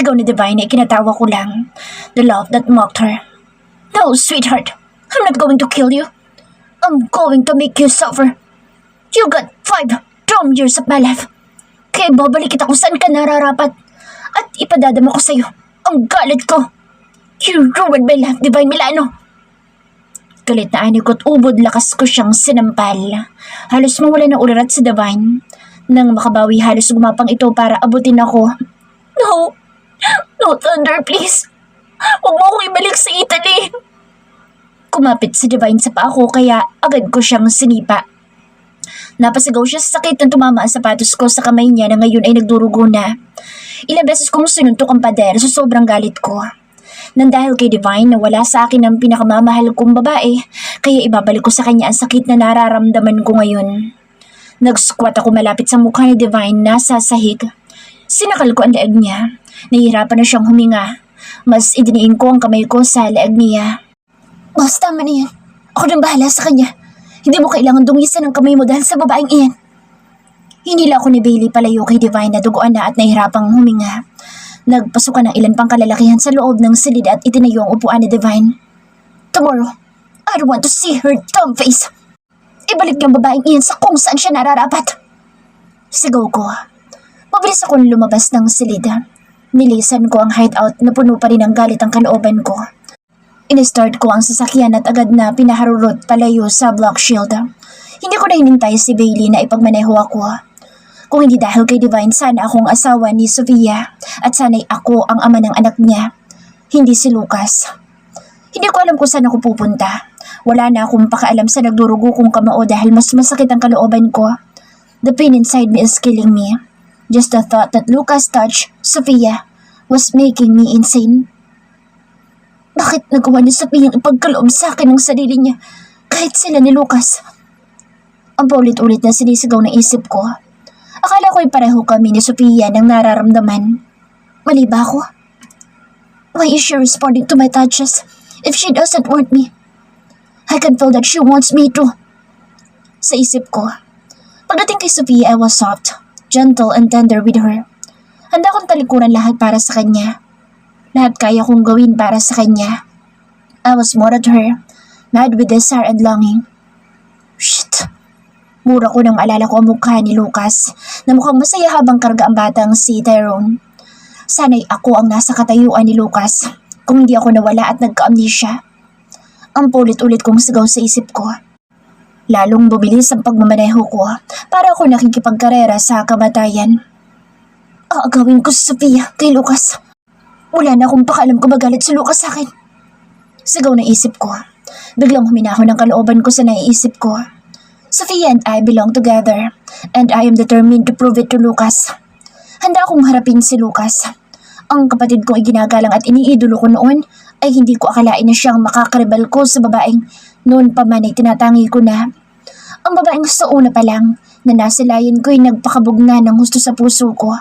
Sigaw ni Divine ay kinatawa ko lang. The laugh that mocked her. No, sweetheart. I'm not going to kill you. I'm going to make you suffer. You got 5 dumb years of my life. Kaya babalik kita kung saan ka nararapat. At ipadadama ko sa'yo ang galit ko. You ruined my life, Divine Milano. Galit na ani ko't ubod lakas ko siyang sinampal. Halos mawala ng ularat si Divine. Nang makabawi halos gumapang ito para abutin ako. No! No, Thunder, please! Huwag mo akong ibalik sa Italy! Kumapit si Divine sa paa ko kaya agad ko siyang sinipa. Napasigaw siya sa sakit nang tumama ang sapatos ko sa kamay niya na ngayon ay nagdurugo na. Ilang beses kong sinuntok ang pader sa sobrang galit ko. Nang dahil kay Divine na wala sa akin ang pinakamamahal kong babae, kaya ibabalik ko sa kanya ang sakit na nararamdaman ko ngayon. Nag-squat ako malapit sa mukha ni Divine na sa sahig. Sinakal ko ang leeg niya. Nahihirapan na siyang huminga. Mas idiniin ko ang kamay ko sa leeg niya. Boss, tama na yan. Ako nang bahala sa kanya. Hindi mo kailangan dungisan ang kamay mo dahil sa babaeng iyan. Hinila ako ni Bailey palayo kay Divine na duguan na at nahihirapang huminga. Nagpasukan ng ilan pang kalalakihan sa loob ng silid at itinayo ang upuan ni Divine. Tomorrow, I don't want to see her dumb face. Ibalik ng babaeng iyan sa kung saan siya nararapat. Sigaw ko. Mabilis akong lumabas ng silid. Nilisan ko ang hideout na puno pa rin ng galit ang kalooban ko. In-start ko ang sasakyan at agad na pinaharurot palayo sa block shield. Hindi ko na hinintay si Bailey na ipagmaneho ako. Kung hindi dahil kay Divine, sana akong asawa ni Sofia at sana'y ako ang ama ng anak niya, hindi si Lucas. Hindi ko alam kung saan ako pupunta. Wala na akong pakialam sa nagdurugo kong kamao dahil mas masakit ang kalooban ko. The pain inside me is killing me. Just the thought that Lucas touched Sofia was making me insane. Bakit nagawa ni Sofia ang ipagkaloob sa akin ng sarili niya kahit sila ni Lucas? Ang paulit-ulit na sinisigaw ng isip ko. Akala ko'y pareho kami ni Sofia ng nararamdaman. Mali ba ako? Why is she responding to my touches if she doesn't want me? I can feel that she wants me to. Sa isip ko. Pagdating kay Sofia, I was soft, gentle and tender with her. Handa kong talikuran lahat para sa kanya. Lahat kaya kong gawin para sa kanya. I was more at her, mad with desire and longing. Shit! Mura ko nang maalala ko ang mukha ni Lucas na mukhang masaya habang karga ang batang si Tyrone. Sana'y ako ang nasa katayuan ni Lucas kung hindi ako nawala at nagka-amnesia. Ang paulit-ulit kong sigaw sa isip ko. Lalong bumilis ang pagmamaneho ko para ako nakikipagkarera sa kamatayan. Aagawin ko si Sofia kay Lucas. Wala na akong pakialam kung magalit si Lucas sa akin. Sigaw na isip ko. Biglang huminahon ang kalooban ko sa naiisip ko. Sofia and I belong together, and I am determined to prove it to Lucas. Handa akong harapin si Lucas. Ang kapatid kong iginagalang at iniidolo ko noon ay hindi ko akalain na siyang makakaribal ko sa babaeng noon pa man ay tinatangi ko na. Ang babaeng sa una pa lang na nasilayan ko ay nagpakabog na ng gusto sa puso ko.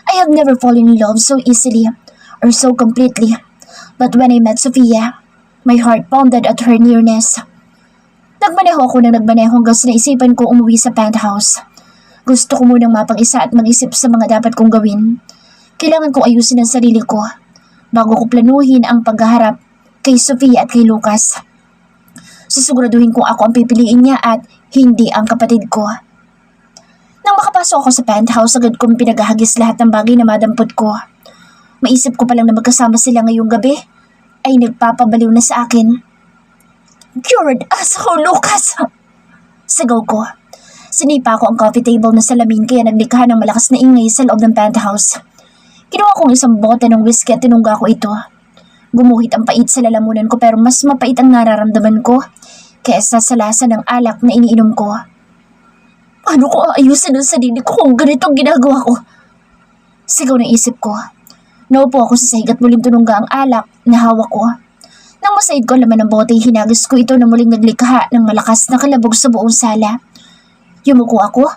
I have never fallen in love so easily or so completely. But when I met Sofia, my heart pounded at her nearness. Nagmaneho ako nang nagmaneho hanggang sa naisipan ko umuwi sa penthouse. Gusto ko munang mapag-isa at mag-isip sa mga dapat kong gawin. Kailangan kong ayusin ang sarili ko bago ko planuhin ang paghaharap kay Sofia at kay Lucas. Susiguraduhin kung ako ang pipiliin niya at hindi ang kapatid ko. Nang makapasok ako sa penthouse, agad kong pinagahagis lahat ng bagay na madampot ko. Maisip ko palang na magkasama sila ngayong gabi ay nagpapabaliw na sa akin. You're an asshole, Lucas! Sigaw ko. Sinipa ko ang coffee table na salamin kaya naglikha ng malakas na ingay sa loob ng penthouse. Kinuha kong isang bote ng whiskey at tinungga ko ito. Gumuhit ang pait sa lalamunan ko pero mas mapait ang nararamdaman ko kaysa sa lasa ng alak na iniinom ko. Paano ko aayusin ang sarili ko kung ganito ang ginagawa ko? Sigaw ng isip ko. Naupo ako sa sahig at muling tunungga ang alak na hawak ko. Nang masaid ko ang laman ng bote, hinagis ko ito na muling naglikha ng malakas na kalabog sa buong sala. Yumuko ako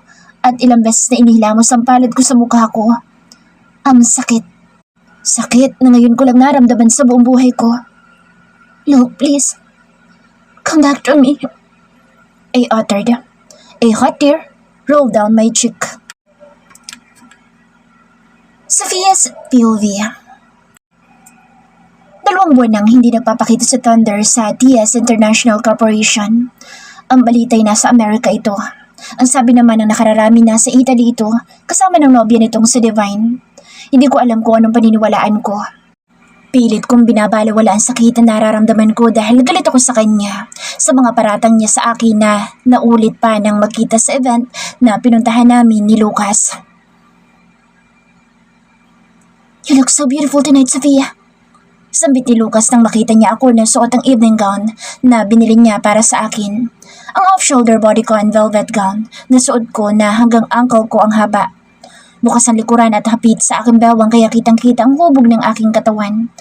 at ilang beses na inihilamos ang palad ko sa mukha ko. Ang sakit. Sakit na ngayon ko lang naramdaman sa buong buhay ko. Luke, please. Come back to me. I uttered. A hot tear rolled down my cheek. Sophia's POV. 2 buwan nang hindi nagpapakita si Thunder sa TS International Corporation. Ang balita'y nasa Amerika ito. Ang sabi naman ng nakararami na sa Italy ito, kasama ng nobya nitong si Divine. Hindi ko alam kung anong paniniwalaan ko. Pilit kong binabalawala ang sakit na nararamdaman ko dahil galit ako sa kanya sa mga paratang niya sa akin na naulit pa nang magkita sa event na pinuntahan namin ni Lucas. You look so beautiful tonight, Sophia. Sambit ni Lucas nang makita niya ako na suot ang evening gown na binili niya para sa akin. Ang off-shoulder bodycon velvet gown na suot ko na hanggang ankle ko ang haba. Bukas ang likuran at hapit sa aking bewang kaya kitang-kita ang hubog ng aking katawan.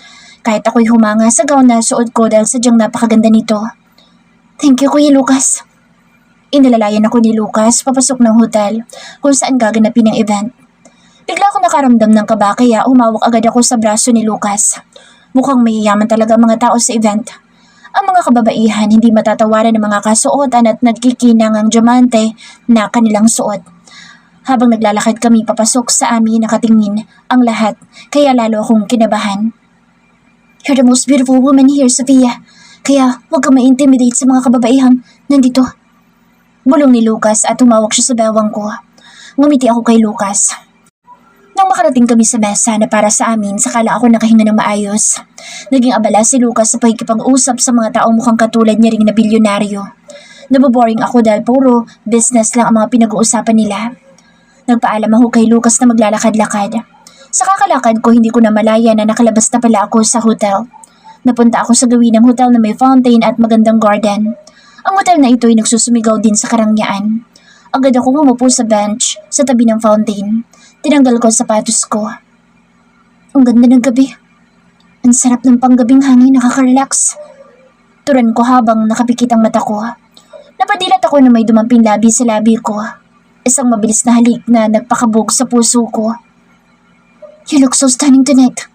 Kahit ako'y humanga sa gown na suot ko dahil sadyang napakaganda nito. Thank you, Kuya Lucas. Inalalayan ako ni Lucas papasok ng hotel kung saan gaganapin ang event. Bigla ako nakaramdam ng kaba kaya umawak agad ako sa braso ni Lucas. Mukhang mayayaman talaga ang mga tao sa event. Ang mga kababaihan hindi matatawaran ng mga kasuotan at nagkikinang ang diamante na kanilang suot. Habang naglalakad kami papasok sa amin nakatingin ang lahat kaya lalo akong kinabahan. You're the most beautiful woman here, Sophia. Kaya huwag kang ma-intimidate sa mga kababaihang nandito. Bulong ni Lucas at tumawag siya sa bewang ko. Ngumiti ako kay Lucas. Nang makarating kami sa mesa na para sa amin, sakala ako nakahinga ng maayos. Naging abala si Lucas sa pakikipag-usap sa mga taong mukhang katulad niya ring na bilyonaryo. Naboboring ako dahil puro business lang ang mga pinag-uusapan nila. Nagpaalam ako kay Lucas na maglalakad-lakad. Sa kakalakad ko, hindi ko na malaya na nakalabas na pala ako sa hotel. Napunta ako sa gawin ng hotel na may fountain at magandang garden. Ang hotel na ito ay nagsusumigaw din sa karangyaan. Agad ako umupo sa bench sa tabi ng fountain. Tinanggal ko ang sapatos ko. Ang ganda ng gabi. Ang sarap ng panggabing hangin, nakaka-relax. Turan ko habang nakapikit ang mata ko. Napadilat ako na may dumamping labi sa labi ko. Isang mabilis na halik na nagpakabog sa puso ko. You look so stunning tonight.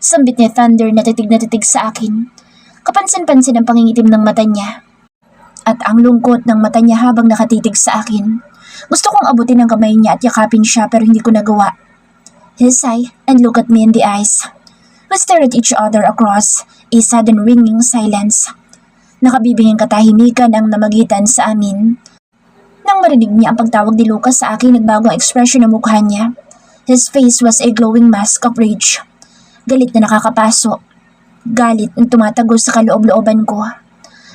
Sambit ni Thunder na titig sa akin. Kapansin-pansin ang pangingitim ng mata niya. At ang lungkot ng mata niya habang nakatitig sa akin. Gusto kong abutin ang kamay niya at yakapin siya pero hindi ko nagawa. He sighed and looked at me in the eyes. We stared at each other across a sudden ringing silence. Nakabibinging katahimikan ang namagitan sa amin. Nang marinig niya ang pagtawag ni Lucas sa akin, nagbago ang ekspresyon ng mukha niya. His face was a glowing mask of rage. Galit na nakakapaso. Galit na tumatagos sa kaloob-looban ko.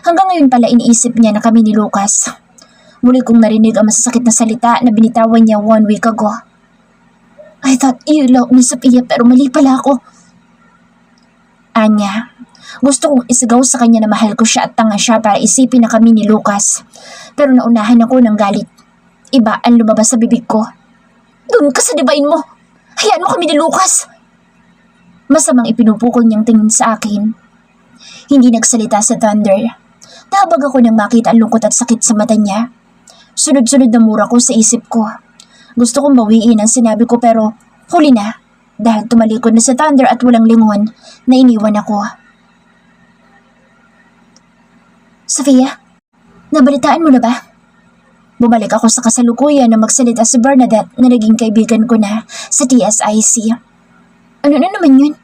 Hanggang ngayon pala iniisip niya na kami ni Lucas. Muli kong narinig ang masasakit na salita na binitawan niya 1 week ago. I thought you loved me, Sophia, pero mali pala ako. Anya, gusto kong isigaw sa kanya na mahal ko siya at tanga siya para isipin na kami ni Lucas. Pero naunahan ako ng galit. Iba ang lumabas sa bibig ko. Doon ka sa dibain mo. Hayaan mo kami ni Lucas. Masamang ipinupukol niyang tingin sa akin. Hindi nagsalita sa Thunder. Nahabag ako nang makita ang lungkot at sakit sa mata niya. Sunod-sunod na mura ko sa isip ko. Gusto kong bawiin ang sinabi ko pero huli na dahil tumalikod na sa Thunder at walang lingon na iniwan ako. Sophia, nabalitaan mo na ba? Bumalik ako sa kasalukuyan na magsalita si Bernadette na naging kaibigan ko na sa TSIC. Ano na naman yun?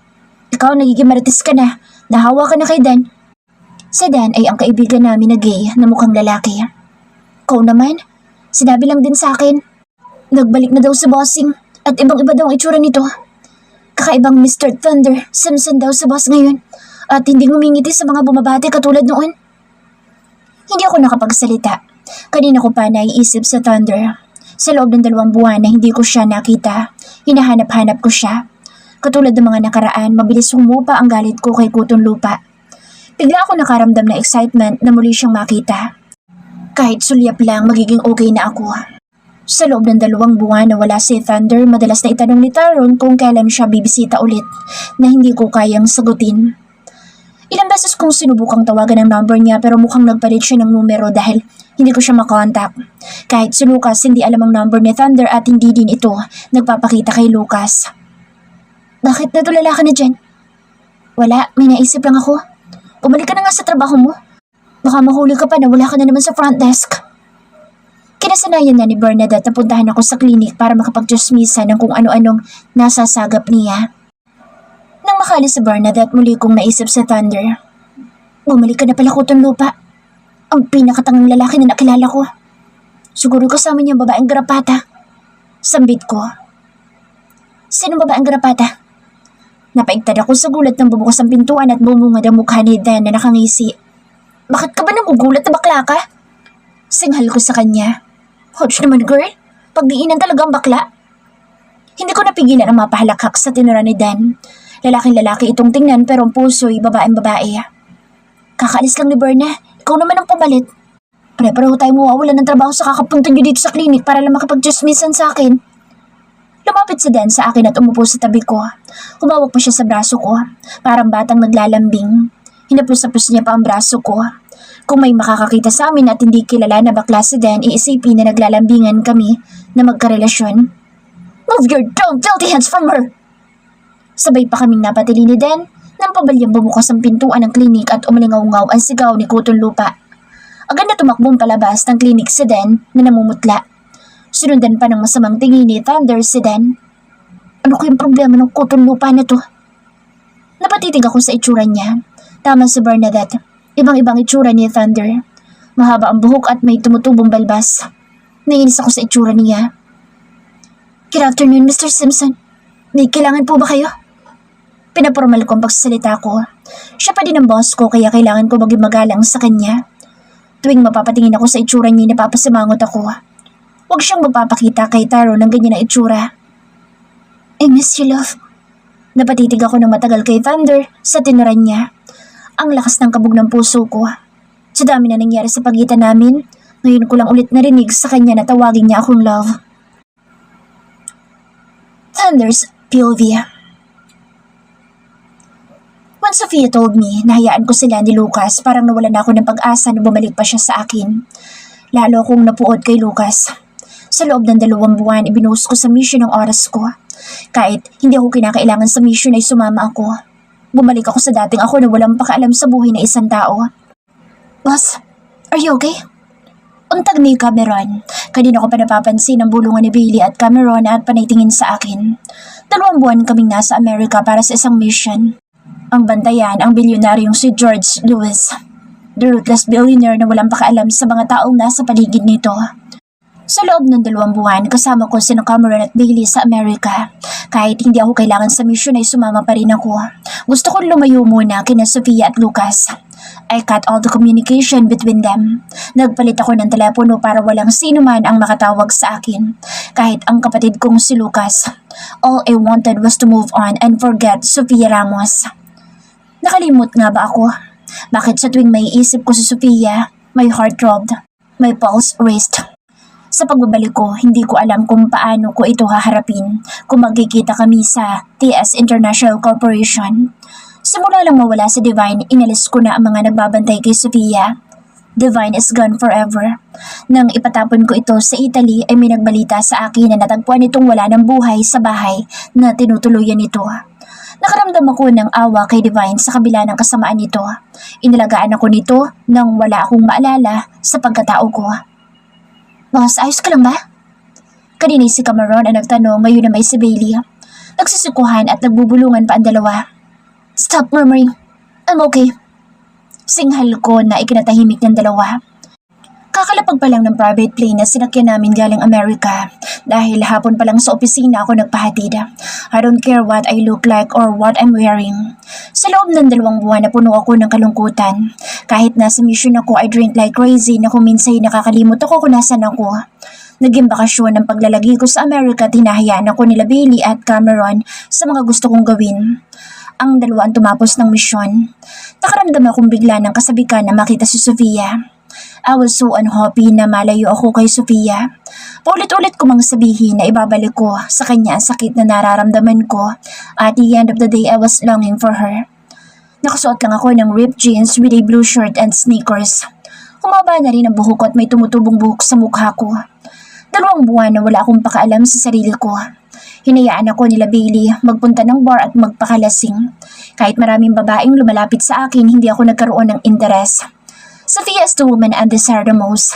Ikaw nagiging marites ka na. Nahawa ka na kay Dan. Si Dan ay ang kaibigan namin na gay na mukhang lalaki. Ikaw naman, sinabi lang din sa akin. Nagbalik na daw si Bossing at ibang-iba daw ang itsura nito. Kakaibang Mr. Thunder Simpson daw sa boss ngayon at hindi ngumingiti sa mga bumabati katulad noon. Hindi ako nakapagsalita. Kanina ko pa naiisip sa Thunder. Sa loob ng 2 buwan na hindi ko siya nakita, hinahanap-hanap ko siya. Katulad ng mga nakaraan, mabilis humupa ang galit ko kay Kutong Lupa. Bigla ako nakaramdam ng excitement na muli siyang makita. Kahit sulyap lang, magiging okay na ako. Sa loob ng 2 buwan na wala si Thunder, madalas na itanong ni Tyrone kung kailan siya bibisita ulit na hindi ko kayang sagutin. Ilang beses kong sinubukang tawagan ang number niya pero mukhang nagpalit siya ng numero dahil hindi ko siya makontak. Kahit si Lucas hindi alam ang number ni Thunder at hindi din ito nagpapakita kay Lucas. Bakit natulala ka na dyan? Wala, may naisip lang ako. Bumalik ka na nga sa trabaho mo. Baka mahuli ka pa na wala ka na naman sa front desk. Kinasanayan na ni Bernadette na puntahan ako sa klinik para makapagtsismisan ng kung ano-anong nasasagap niya. Nang makalis si Bernadette, muli kong naisip sa Thunder. Bumalik ka na pala, Kuton Lupa. Ang pinakatangang lalaki na nakilala ko. Siguro kasama niya ang babaeng garapata. Sambit ko. Sino babaeng garapata? Napaigtad ako sa gulat ng bumukas ang pintuan at bumungad ang mukha ni Dan na nakangisi. Bakit ka ba nagugulat na bakla ka? Singhal ko sa kanya. Hodge naman girl, pagdiinan talaga ang bakla. Hindi ko napigilan ang mapahalakhak sa tinura ni Dan. Lalaking lalaki itong tingnan pero ang puso'y babaeng babae. Kakaalis lang ni Berna, ikaw naman ang pumalit. Pare-pareho tayo mawawalan ng trabaho sa kakapunta niyo dito sa klinik para lang makapag-chismisan sa akin. Lumapit si Dan sa akin at umupo sa tabi ko. Humawak pa siya sa braso ko, parang batang naglalambing. Hinaplos-aplos niya pa ang braso ko. Kung may makakakita sa amin at hindi kilala na bakla si Dan, iisipin na naglalambingan kami na magkarelasyon. Move your damn filthy hands from her! Sabay pa kaming napatili ni Dan nang pabalyang bumukas ang pintuan ng klinik at umalingaw-ngaw ang sigaw ni Kuton Lupa. Agad na tumakbong palabas ng klinik si Dan na namumutla. Sinundan pa ng masamang tingin ni Thunder si Dan. Ano ko yung problema ng Kuton Lupa na to? Napatitig ako sa itsura niya. Tama si Bernadette. Ibang-ibang itsura ni Thunder. Mahaba ang buhok at may tumutubong balbas. Naiinis ako sa itsura niya. Good afternoon, Mr. Simpson. May kailangan po ba kayo? Pinapormal ko ang pagsasalita ko. Siya pa din ang boss ko kaya kailangan ko maging magalang sa kanya. Tuwing mapapatingin ako sa itsura niya, napapasimangot ako. Huwag siyang magpapakita kay Taro ng ganyan na itsura. I miss you, love. Napatitig ako ng matagal kay Thunder sa tinuran niya. Ang lakas ng kabog ng puso ko. Sa dami na nangyari sa pagitan namin, ngayon ko lang ulit narinig sa kanya na tawagin niya akong love. Thunder's POV. When Sophia told me, nahayaan ko sila ni Lucas, parang nawalan ako ng pag-asa na bumalik pa siya sa akin. Lalo akong napuod kay Lucas. Sa loob ng 2 buwan, ibinuhos ko sa mission ang oras ko. Kahit hindi ako kinakailangan sa mission ay sumama ako. Bumalik ako sa dating ako na walang pakaalam sa buhay ng isang tao. Boss, are you okay? Untag ni Cameron. Kanina ko pa napapansin ang bulungan ni Bailey at Cameron at panaytingin sa akin. 2 buwan kaming nasa Amerika para sa isang mission. Ang bantayan ang bilyonaryong si George Lewis. The ruthless billionaire na walang pakaalam sa mga taong nasa paligid nito. Sa loob ng 2 buwan, kasama ko sina Cameron at Bailey sa Amerika. Kahit hindi ako kailangan sa mission ay sumama pa rin ako. Gusto kong lumayo muna kina Sophia at Lucas. I cut all the communication between them. Nagpalit ako ng telepono para walang sino man ang makatawag sa akin. Kahit ang kapatid kong si Lucas. All I wanted was to move on and forget Sophia Ramos. Nakalimot nga ba ako? Bakit sa tuwing may isip ko si Sophia, my heart throbbed, my pulse raced. Sa pagbabalik ko, hindi ko alam kung paano ko ito haharapin kung magkikita kami sa TS International Corporation. Simula lang mawala si Divine, inalis ko na ang mga nagbabantay kay Sophia. Divine is gone forever. Nang ipatapon ko ito sa Italy ay may nagbalita sa akin na natagpuan itong wala ng buhay sa bahay na tinutuluyan nito. Nakaramdam ako ng awa kay Divine sa kabila ng kasamaan nito. Inalagaan ako nito nang wala akong maalala sa pagkatao ko. Boss, ayos ka lang ba? Kanina si Cameron ang nagtanong, ngayon na may si Bailey. Nagsisikuhan at nagbubulungan pa ang dalawa. Stop murmuring. I'm okay. Singhal ko na ikinatahimik ng dalawa. Kakalapag pa lang ng private plane na sinakyan namin galing Amerika. Dahil hapon pa lang sa opisina ako nagpahatid. I don't care what I look like or what I'm wearing. Sa loob ng 2 buwan na puno ako ng kalungkutan. Kahit nasa mission ako, I drink like crazy na kung minsay nakakalimot ako kung nasan ako. Naging bakasyon ng paglalagi ko sa Amerika at hinahayaan ako nila Bailey at Cameron sa mga gusto kong gawin. Ang 2 ang tumapos ng misyon. Nakaramdam akong bigla ng kasabikan na makita si Sophia. I was so unhappy na malayo ako kay Sophia. Paulit-ulit ko mang sabihin na ibabalik ko sa kanya ang sakit na nararamdaman ko. At the end of the day, I was longing for her. Nakasuot lang ako ng ripped jeans with a blue shirt and sneakers. Humaba na rin ang buhok ko at may tumutubong buhok sa mukha ko. 2 buwan na wala akong pakaalam sa sarili ko. Hinayaan ako nila Bailey magpunta ng bar at magpakalasing. Kahit maraming babaeng lumalapit sa akin, hindi ako nagkaroon ng interes. Sophia is the woman I desire the most.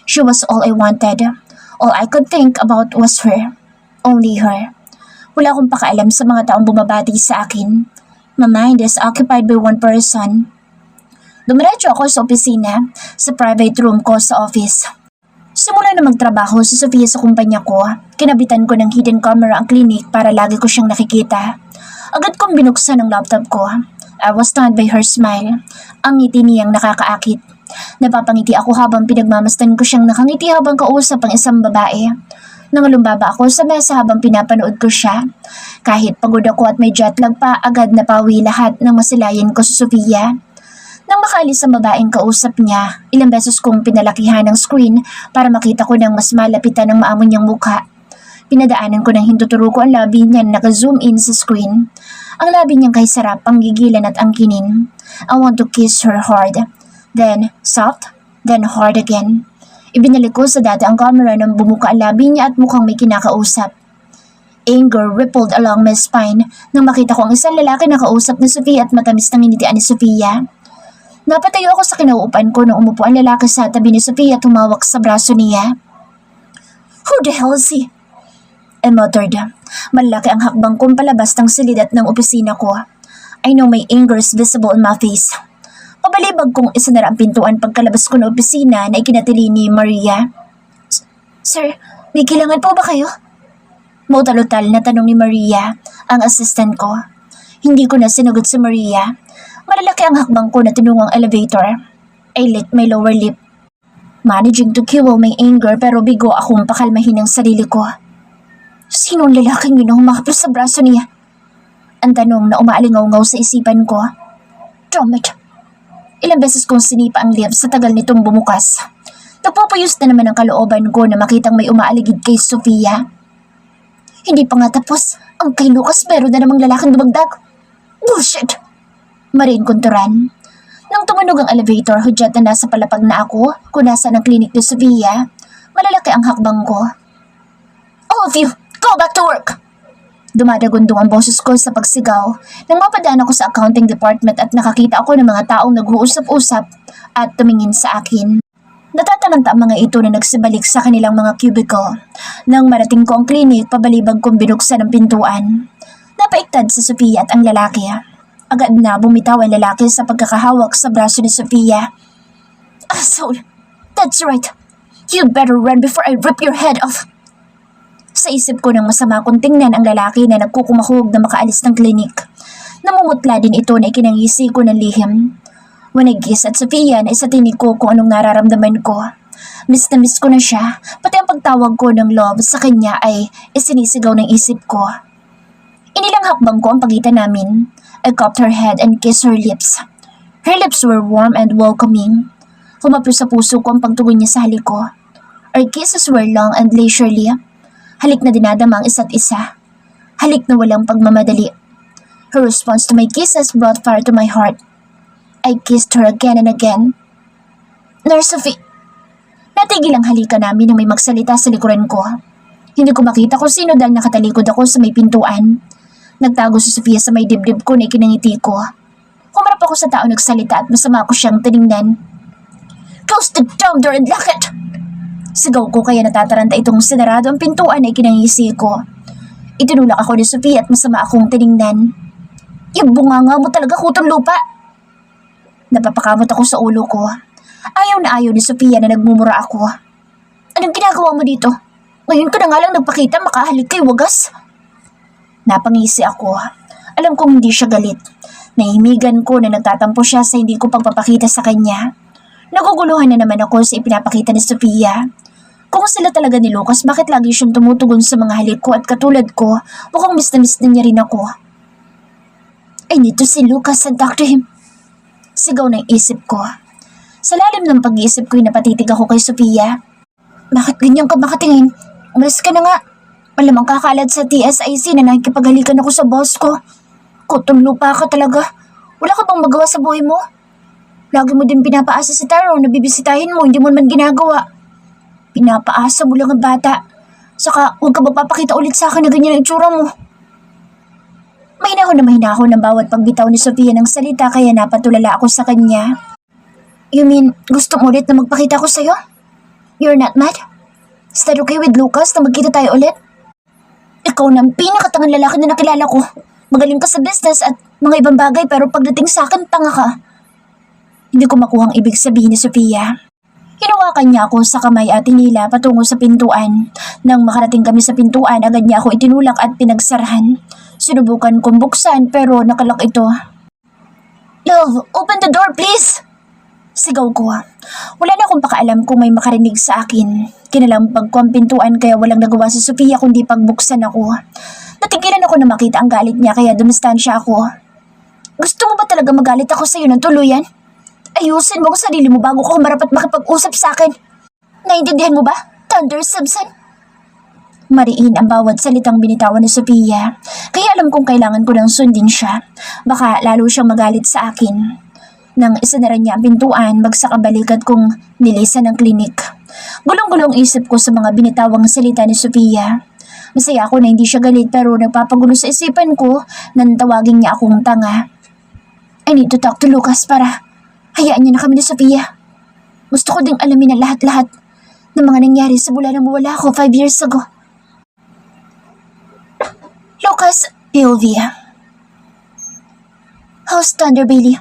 She was all I wanted. All I could think about was her. Only her. Wala akong pakialam sa mga taong bumabati sa akin. My mind is occupied by one person. Dumiretso ako sa opisina, sa private room ko sa office. Simula na magtrabaho si Sofia sa kumpanya ko, kinabitan ko ng hidden camera ang clinic para lagi ko siyang nakikita. Agad kong binuksan ang laptop ko. I was stunned by her smile. Ang ngiti niyang nakakaakit. Napapangiti ako habang pinagmamasdan ko siyang nakangiti habang kausap ang isang babae. Nangalumbaba ako sa mesa habang pinapanood ko siya. Kahit pagod ako at may jetlag pa, agad napawi lahat ng masilayan ko sa Sofia. Nang makaalis ang babaeng kausap niya, ilang beses kong pinalakihan ng screen para makita ko ng mas malapitan ng maamo niyang mukha. Pinadaanan ko ng hinduturo ko ang labi niya na naka-zoom in sa screen. Ang labi niyang kay sarap, ang gigilan at angkinin. I want to kiss her hard. Then soft, then hard again. Ibinalik ko sa dati ang camera nang bumuka ang labi niya at mukhang may kinakausap. Anger rippled along my spine nang makita ko ang isang lalaki na kausap ni Sofia at matamis ng initian ni Sofia. Napatayo ako sa kinauupan ko nang umupo ang lalaki sa tabi ni Sofia at humawak sa braso niya. Who the hell is he? I muttered. Malaki ang hakbang kong palabas ng silidat ng opisina ko. I know my anger is visible on my face. Pabalibag kong isinara ang pintuan pagkalabas ko ng opisina na ikinatili ni Maria. Sir, may kailangan po ba kayo? Mautalutal na tanong ni Maria, ang assistant ko. Hindi ko na sinagot si Maria. Malalaki ang hakbang ko na tinungong elevator. I licked my lower lip. Managing to fuel my anger pero bigo akong pakalmahin ang sarili ko. Sinong lalaking yun ang humakapos sa braso niya? Ang tanong na umaalingaw-ngaw sa isipan ko. Damn it! Ilang beses kong sinipa ang lips sa tagal nitong bumukas. Nagpupuyos na naman ang kalooban ko na makitang may umaaligid kay Sofia. Hindi pa nga tapos. Ang kay Lucas meron na namang lalaking dumagdag. Bullshit! Marin kunturan. Nang tumunog ang elevator, hudyat na nasa palapag na ako kung nasa ng klinik ni Sofia. Malalaki ang hakbang ko. All of you, go back to work! Dumadagundong ang boses ko sa pagsigaw nang mapadaan ako sa accounting department at nakakita ako ng mga taong nag-uusap-usap at tumingin sa akin. Natatananta ang mga ito na nagsibalik sa kanilang mga cubicle. Nang marating ko ang klinik, pabalibag kong binuksan ang pintuan. Napaiktad si Sofia at ang lalaki. Agad na bumitaw ang lalaki sa pagkakahawak sa braso ni Sofia. Asshole! That's right! You better run before I rip your head off! Sa isip ko nang masama kong tingnan ang lalaki na nagkukumahog na makaalis ng klinik. Namumutla din ito na ikinangisi ko ng lihim. When I gazed at Sofia na isatinig ko kung anong nararamdaman ko. Miss na miss ko na siya, pati ang pagtawag ko ng love sa kanya ay isinisigaw ng isip ko. Inilang hakbang ko ang pagitan namin. I cupped her head and kissed her lips. Her lips were warm and welcoming. Humaplos sa puso ko ang pagtugon niya sa halik ko. Our kisses were long and leisurely. Halik na dinadama ang isa't isa. Halik na walang pagmamadali. Her response to my kisses brought fire to my heart. I kissed her again and again. Nurse Sophie! Natigil ang halika namin nang may magsalita sa likuran ko. Hindi ko makita kung sino dahil nakatalikod ako sa may pintuan. Nagtago si Sofia sa may dibdib ko na ikinangiti ko. Humarap ako sa tao nagsalita at masama ko siyang tiningnan. Close the damn door and lock it! Sigaw ko kaya natataranta itong sinarado ang pintuan na ikinangisi ko. Itinulak ako ni Sofia at masama akong tiningnan. Yung bunganga mo talaga kutong lupa! Napapakamot ako sa ulo ko. Ayaw na ayaw ni Sofia na nagmumura ako. Anong ginagawa mo dito? Ngayon ka na nga lang nagpakita makahalik kay wagas. Napangisi ako. Alam kong hindi siya galit. Nahimigan ko na nagtatampo siya sa hindi ko pagpapakita sa kanya. Naguguluhan na naman ako sa ipinapakita ni Sofia. Kung sila talaga ni Lucas, bakit lagi siyang tumutugon sa mga halik ko at katulad ko, mukhang miss na niya rin ako. I need to see Lucas and talk to him. Sigaw ng isip ko. Sa lalim ng pag-iisip ko'y napatitig ako kay Sofia. Bakit ganyan ka makatingin? Umalis ka na nga. Malamang kakalad sa TSIC na nakikipaghalikan ako sa boss ko. Kutong lupa ka talaga. Wala ka bang magawa sa buhay mo? Lagi mo din pinapaasa si Taro na bibisitahin mo, hindi mo naman ginagawa. Pinapaasa mo lang ang bata. Saka huwag ka magpapakita ulit sa akin na ganyan ang itsura mo. Mahinahon ng bawat pagbitaw ni Sofia ng salita kaya napatulala ako sa kanya. You mean, gusto mo ulit na magpakita ko sa'yo? You're not mad? Is that okay with Lucas na magkita tayo ulit? Ikaw na ang pinakatangang lalaki na nakilala ko. Magaling ka sa business at mga ibang bagay pero pagdating sa akin, tanga ka. Hindi ko makuha ang ibig sabihin ni Sofia. Hinawakan niya ako sa kamay at hinila patungo sa pintuan. Nang makarating kami sa pintuan, agad niya ako itinulak at pinagsarahan. Sinubukan kong buksan pero nakalak ito. Love, open the door please! Sigaw ko. Wala na akong pakaalam kung may makarinig sa akin. Kinalampag ko ang pintuan kaya walang nagawa si Sofia kundi pagbuksan ako. Natigilan ako na makita ang galit niya kaya dumistansya ako. Gusto mo ba talaga magalit ako sa iyo ng tuluyan? Ayusin mo ang sarili mo bago ko marapat makipag-usap sa akin. Naintindihan mo ba, Thunder Simpson? Mariin ang bawat salitang binitawan ni Sofia, kaya alam kong kailangan ko nang sundin siya. Baka lalo siyang magalit sa akin. Nang isinara niya ang pintuan, bagsak ang balikat kong nilisan ng klinik. Gulong-gulong isip ko sa mga binitawang salita ni Sofia. Masaya ako na hindi siya galit pero nagpapagulo sa isipan ko nang tawagin niya akong tanga. I need to talk to Lucas para hayaan niya na kami ni Sofia. Gusto ko ding alamin na lahat-lahat ng mga nangyari sa mula nang mawala ako 5 years ago. Lucas, Sylvia. How's Thunder Bailey?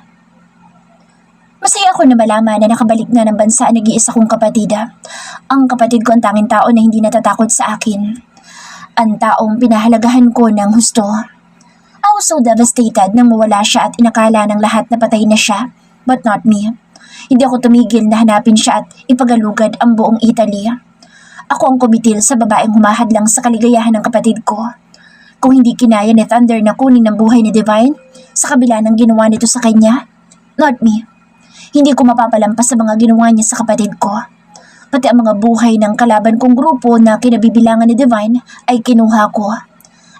Masaya ako na malaman na nakabalik na ng bansa ang nag-iisa kong kapatida. Ang kapatid ko ang tanging tao na hindi natatakot sa akin. Ang taong pinahalagahan ko ng husto. I was so devastated nang mawala siya at inakala ng lahat na patay na siya, but not me. Hindi ako tumigil na hanapin siya at ipagalugad ang buong Italy. Ako ang kumitil sa babaeng humahadlang sa kaligayahan ng kapatid ko. Kung hindi kinaya ni Thunder na kunin ang buhay ni Divine, sa kabila ng ginawa nito sa kanya, not me. Hindi ko mapapalampas sa mga ginawa niya sa kapatid ko. Pati ang mga buhay ng kalaban kong grupo na kinabibilangan ni Divine ay kinuha ko.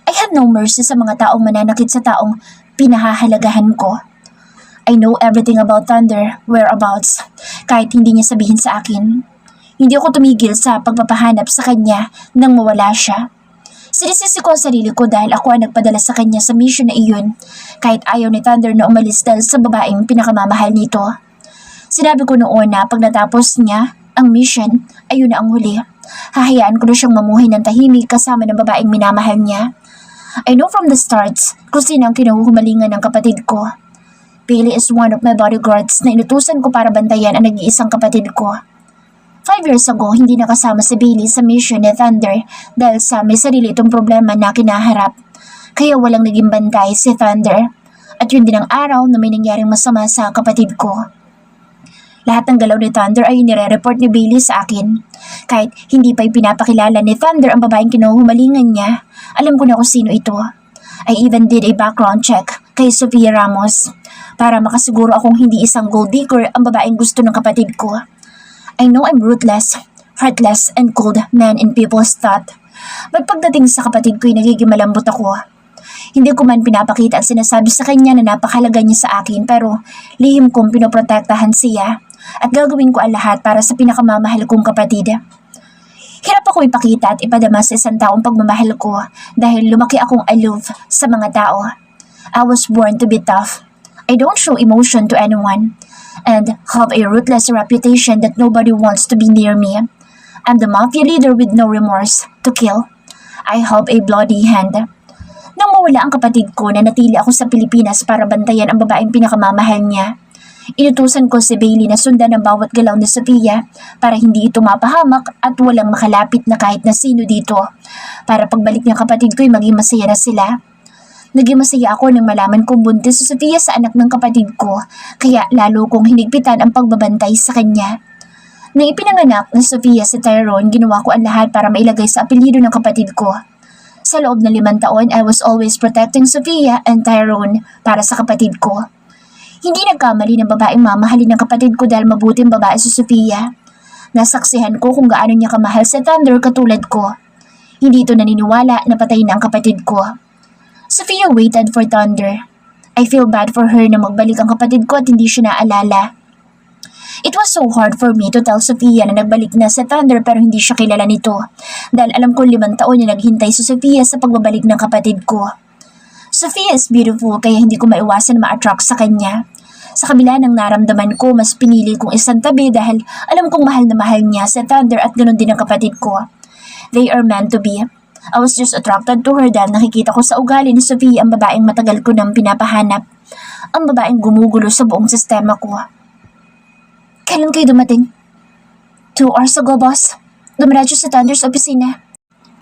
I had no mercy sa mga taong mananakit sa taong pinahahalagahan ko. I know everything about Thunder, whereabouts, kahit hindi niya sabihin sa akin. Hindi ako tumigil sa pagpapahanap sa kanya nang mawala siya. Sinisisi ko ang sarili ko dahil ako ang nagpadala sa kanya sa mission na iyon, kahit ayaw ni Thunder na umalis dahil sa babaeng pinakamamahal nito. Sinabi ko noon na pag natapos niya ang mission, ayun na ang huli. Hahayaan ko na siyang mamuhay ng tahimik kasama ng babaeng minamahal niya. I know from the starts kung sino ang kinahuhumalingan ng kapatid ko. Bailey is one of my bodyguards na inutusan ko para bantayan ang nag-iisang kapatid ko. 5 years ago, hindi nakasama si Bailey sa mission ni Thunder dahil sa may sarili itong problema na kinaharap. Kaya walang naging bantay si Thunder. At yun din ang araw na may nangyaring masama sa kapatid ko. Lahat ng galaw ni Thunder ay nire-report ni Bailey sa akin. Kahit hindi pa ipinapakilala ni Thunder ang babaeng kinuhumalingan niya, alam ko na kung sino ito. I even did a background check kay Sofia Ramos para makasiguro akong hindi isang gold digger ang babaeng gusto ng kapatid ko. I know I'm ruthless, heartless, and cold man in people's thought. But pagdating sa kapatid ko ay nagiging malambot ako. Hindi ko man pinapakita ang sinasabi sa kanya na napakahalaga niya sa akin pero lihim kong pinoprotektahan siya at gagawin ko ang lahat para sa pinakamamahal kong kapatid. Hirap ako ipakita at ipadama sa isang taong pagmamahal ko dahil lumaki akong aloof sa mga tao. I was born to be tough. I don't show emotion to anyone and have a ruthless reputation that nobody wants to be near me. I'm the mafia leader with no remorse to kill. I have a bloody hand. Nang mawala ang kapatid ko, nanatili ako sa Pilipinas para bantayan ang babaeng pinakamamahal niya. Inutusan ko si Bailey na sundan ang bawat galaw ni Sofia para hindi ito mapahamak at walang makalapit na kahit na sino dito. Para pagbalik ng kapatid ko ay maging masaya na sila. Naging masaya ako nang malaman kong buntis si Sofia sa anak ng kapatid ko, kaya lalo kong hinigpitan ang pagbabantay sa kanya. Nang ipinanganak ni Sofia si Tyrone, ginawa ko ang lahat para mailagay sa apelyido ng kapatid ko. Sa loob ng 5 taon, I was always protecting Sofia and Tyrone para sa kapatid ko. Hindi nagkamali ng babaeng mamahalin ng kapatid ko dahil mabuting babae si Sofia. Nasaksihan ko kung gaano niya kamahal si Thunder katulad ko. Hindi ito naniniwala na patay na ang kapatid ko. Sofia waited for Thunder. I feel bad for her na magbalik ang kapatid ko at hindi siya naalala. It was so hard for me to tell Sofia na nagbalik na si Thunder pero hindi siya kilala nito dahil alam ko 5 taon na naghintay si Sofia sa pagbabalik ng kapatid ko. Sofia is beautiful kaya hindi ko maiwasan na ma-attract sa kanya. Sa kabila ng naramdaman ko, mas pinili kong isang tabi dahil alam kong mahal na mahal niya si Thunder at ganoon din ang kapatid ko. They are meant to be. I was just attracted to her dahil nakikita ko sa ugali ni Sophia ang babaeng matagal ko nang pinapahanap. Ang babaeng gumugulo sa buong sistema ko. Kailan kayo dumating? 2 hours ago, boss. Dumiretso sa Thunder's opisina.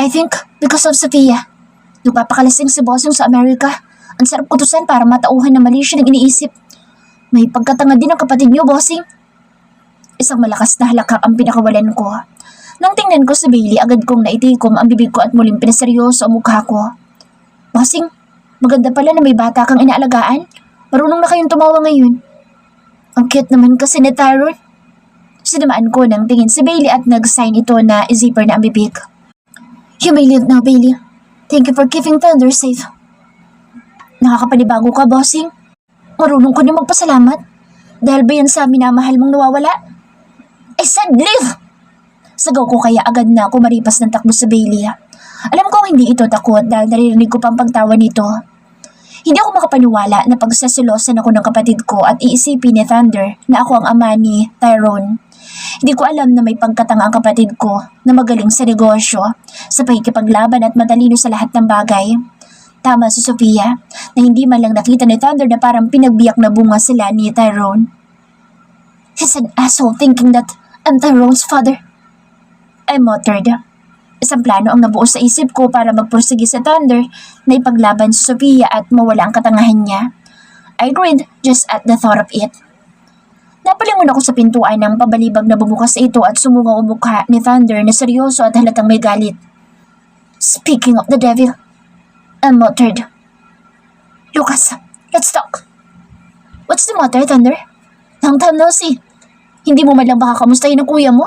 I think because of Sophia. Nagpapakalasing si bossing sa Amerika. Ang sarap kutusan para matauhan na mali siya ng iniisip. May pagkatanga din ang kapatid niyo, bossing. Isang malakas na halakak ang pinakawalan ko. Nang tingnan ko si Bailey, agad kong naitikom ang bibig ko at muling pinaseryoso ang mukha ko. Bossing, maganda pala na may bata kang inaalagaan. Marunong na kayong tumawa ngayon. Ang cute naman kasi ni Tyrone. Sinamaan ko ng tingin si Bailey at nag-sign ito na i-zipper na ang bibig. You may leave now, Bailey. Thank you for keeping Thunder safe. Nakakapanibago ka, bossing. Marunong ko na magpasalamat. Dahil ba yan sa minamahal mong nawawala? I said leave! Sagaw ko kaya agad na ako maripas ng takbo sa Bailey. Alam kong hindi ito takot dahil naririnig ko pang pagtawa nito. Hindi ako makapaniwala na pagsasilosan ako ng kapatid ko at iisipin ni Thunder na ako ang ama ni Tyrone. Hindi ko alam na may pagkatanga ang kapatid ko na magaling sa negosyo, sa pakikipaglaban at matalino sa lahat ng bagay. Tama si Sophia na hindi man lang nakita ni Thunder na parang pinagbiyak na bunga sila ni Tyrone. He's an asshole thinking that I'm Tyrone's father. I muttered. Isang plano ang nabuo sa isip ko para magpursige sa Thunder na ipaglaban si Sophia at mawala ang katangahan niya. I grinned just at the thought of it. Napalingon ako sa pintuan ng pabalibag na bumukas ito at sumungaw ang mukha ni Thunder na seryoso at halatang may galit. Speaking of the devil, I muttered. Lucas, let's talk. What's the matter, Thunder? Long time no see. Hindi mo man lang baka kamustahin ang kuya mo?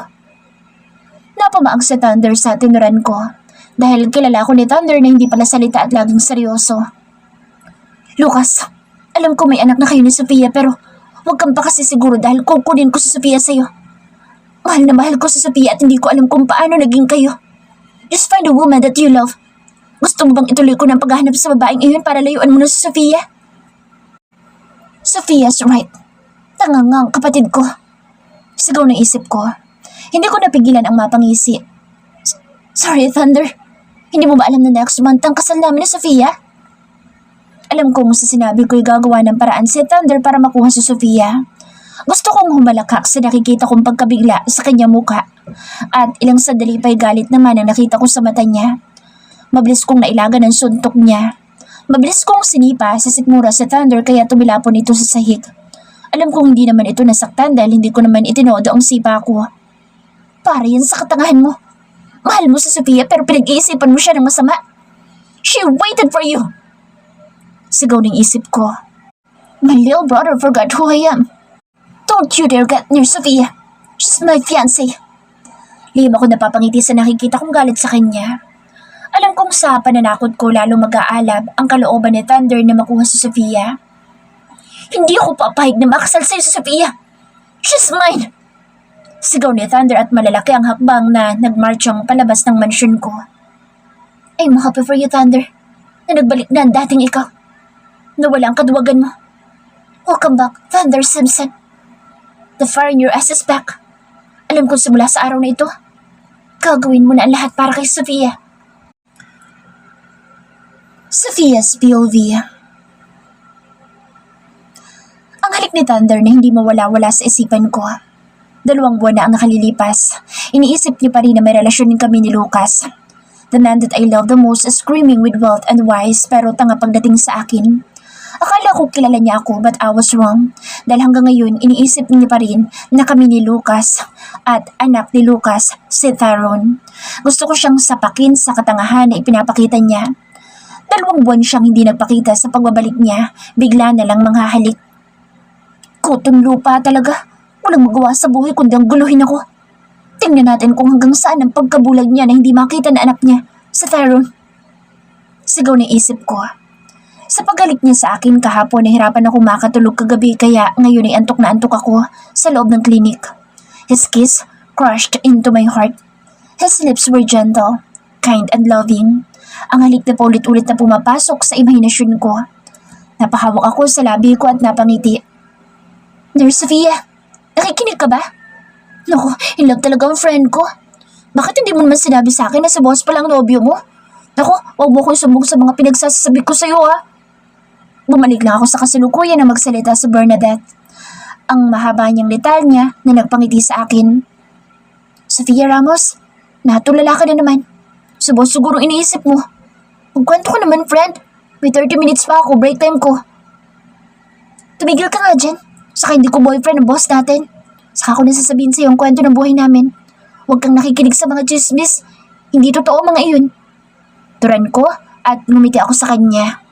Napamaang si Thunder sa tinuran ko dahil kilala ko ni Thunder na hindi pala salita at laging seryoso. Lucas, alam ko may anak na kayo ni Sophia pero huwag kang pa kasi siguro dahil kukunin ko si Sophia sa'yo. Mahal na mahal ko si Sophia at hindi ko alam kung paano naging kayo. Just find a woman that you love. Gusto mo bang ituloy ko ng paghahanap sa babaeng iyon para layuan mo na si Sophia? Sophia's right. Tanga nga ang kapatid ko. Sigaw na isip ko. Hindi ko napigilan ang mapangisi. Sorry, Thunder. Hindi mo ba alam na next month ang kasal namin ni Sophia? Alam kong sa sinabi ko'y gagawa ng paraan si Thunder para makuha si Sophia. Gusto kong humalakak sa nakikita kong pagkabigla sa kanyang mukha. At ilang sandali pa'y galit naman ang nakita ko sa mata niya. Mabilis kong nailagan ang suntok niya. Mabilis kong sinipa sa sikmura sa Thunder kaya tumilapon ito sa sahig. Alam kong hindi naman ito nasaktan dahil hindi ko naman itinodo ang sipa ko. Para yan sa katangahan mo. Mahal mo si Sophia pero pinag-iisipan mo siya ng masama. She waited for you. Sigaw ng isip ko. My little brother forgot who I am. Don't you dare get near Sophia. She's my fiancé. Lihim ako napapangiti sa nakikita kong galit sa kanya. Alam kong sa pananakot ko lalo mag-aalab ang kalooban ni Thunder na makuha si Sophia. Hindi ako papayag na makasal sa'yo si Sophia. She's mine. Sigaw ni Thunder at malalaki ang hakbang na nagmarchang palabas ng mansyon ko. I'm happy for you, Thunder, na nagbalik na ang dating ikaw. Nawala ang kaduwagan mo. Welcome back, Thunder Simpson. The fire in your ass is back. Alam kong simula sa araw na ito, gagawin mo na ang lahat para kay Sophia. Sophia's POV. Ang halik ni Thunder na hindi mawala-wala sa isipan ko. 2 buwan na ang nakalilipas. Iniisip niya pa rin na may relasyon kami ni Lucas. The man that I love the most is screaming with wealth and wise pero tanga pagdating sa akin. Akala ko kilala niya ako but I was wrong. Dahil hanggang ngayon iniisip niya pa rin na kami ni Lucas at anak ni Lucas, si Tyrone. Gusto ko siyang sapakin sa katangahan na ipinapakita niya. 2 buwan siyang hindi nagpakita sa pagbabalik niya, bigla na lang manghahalik. Kutong lupa talaga. Walang magawa sa buhay kundi ang guluhin ako. Tingnan natin kung hanggang saan ang pagkabulag niya na hindi makita na anak niya, sa Tyrone. Sigaw na isip ko. Sa paggalik niya sa akin kahapon nahirapan ako makatulog kagabi kaya ngayon ay antok na antok ako sa loob ng klinik. His kiss crushed into my heart. His lips were gentle, kind and loving. Ang halik na paulit-ulit na pumapasok sa imahinasyon ko. Napahawak ako sa labi ko at napangiti. Nurse Sofia, nakikinig ka ba? Naku, in love talaga ang friend ko. Bakit hindi mo naman sinabi sa akin na si boss palang nobyo mo? Naku, huwag mo kong sumbong sa mga pinagsasabi ko sa'yo ha. Bumalik lang ako sa kasalukuyan na magsalita sa Bernadette. Ang mahaba niyang litanya na nagpangiti sa akin. Sofia Ramos, natulala ka na naman. Sa boss siguro iniisip mo. Magkwento ka naman, friend. May 30 minutes pa ako, break time ko. Tumigil ka nga dyan. Saka hindi ko boyfriend ang boss natin. Saka ako nasasabihin sa'yo ang kwento ng buhay namin. Huwag kang nakikinig sa mga chismis. Hindi totoo mga iyon. Turan ko at ngumiti ako sa kanya.